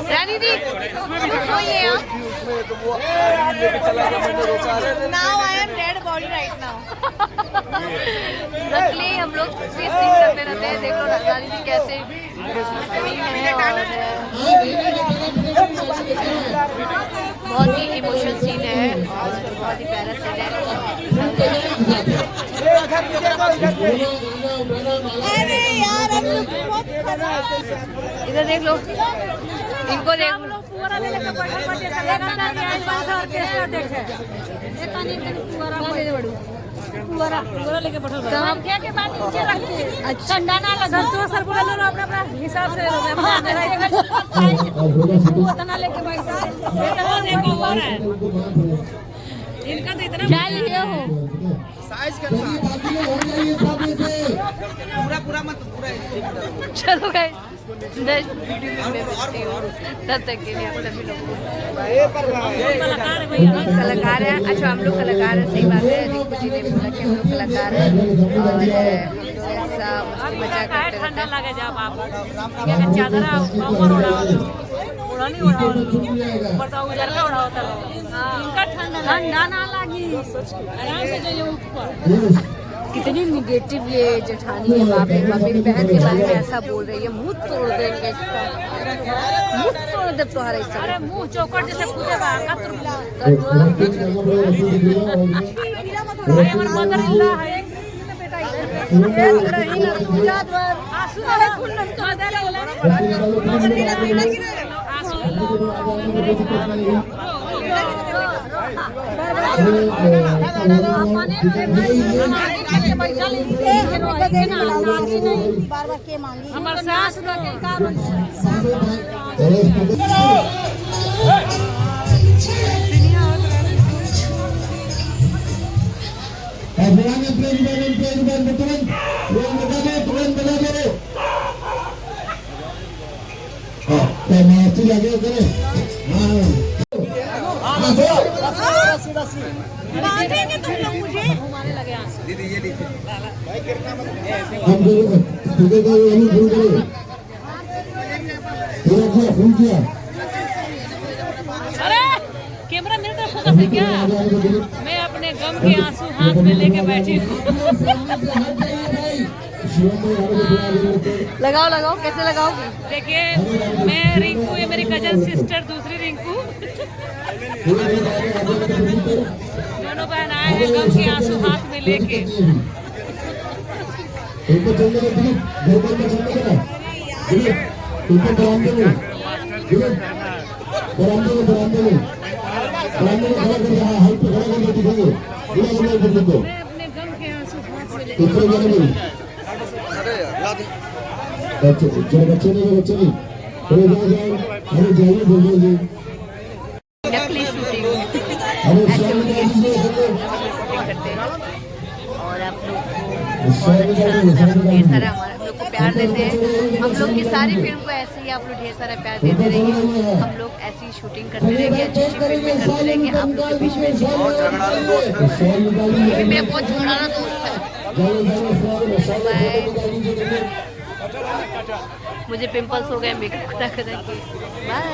रानी दी सोइए आप। Now I am dead body right now. नकली हम लोग सीन करते रहते हैं। देख लो रानी दी कैसे बहुत ही इमोशनल सीन है और बहुत ही प्यारा सीन है। अरे यार हम लोग बहुत इधर देख लो, इनको देख लो। पूरा ले लेकर बैठे बैठे सलेगा ना कि आज पास ऑर्केस्ट्रा देखे एक आने के पूरा ले ले बड़ू पूरा लेके बैठो। काम क्या के बाद नीचे रख के अच्छा ठंडा ना लगे। संतोष सर बोल लो अपना अपना हिसाब से लो। वो इतना लेके बैठ इतना देखो हो रहा है इनका तो इतना क्या लिए हो साइज के पूरा मत पूरा। चलो गाइस नेक्स्ट वीडियो में मिलते हैं, तब तक के लिए आप सभी लोग कलाकार है। अच्छा हम लोग कलाकार है, सही बात है। रिंकू जी ने बोला कि हम लोग कलाकार है और ऐसा मजा करते हैं। ठंडा लगे जब आप क्या चादर ऊपर उड़ाओ उड़ानी उड़ाओ ऊपर तो उधर का उड़ाओ तो इनका ठंडा ना लगी आराम से जाइए ऊपर। कितनी निगेटिव ये जेठानी है। वहाँ पे मेरी बहन के बारे में ऐसा बोल रही है, मुंह तोड़ देंगे इसका, मुंह तोड़ दे तुम्हारा इसका। अरे मुंह चौकट जैसे कूदे बाहर बार-बार के मांगी हमारे सास का के कारण बांधेंगे तुम लोग मुझे घुमाने लगे आंसू। दीदी ये देखिए अरे कैमरा मेरे तरफ फोकस है क्या? मैं अपने गम के आंसू हाथ में लेके बैठी हूँ। लगाओ लगाओ कैसे लगाओगी? देखिए मैं रिंकू, ये मेरी कजन सिस्टर दूसरी रिंकू, दोनों बहन आए हैं गम के आंसू हाथ में लेके। मैं अपने गम के आंसू हाथ में लेके नकली शूटिंग ऐसे होती है करते हैं और आप लोग को बहुत अच्छा लगता है। ढेर सारा हमारे हम लोग को प्यार देते हैं। हम लोग की सारी फिल्म को ऐसे ही आप लोग ढेर सारा प्यार देते रहिए। हम लोग ऐसी ही शूटिंग करते रहेंगे, अच्छी अच्छी फिल्में करते रहेंगे आप लोग के बीच में। मेरा बहुत झगड़ाना दोस्त है। मुझे पिंपल्स हो गए मेकअप करा के। बाय।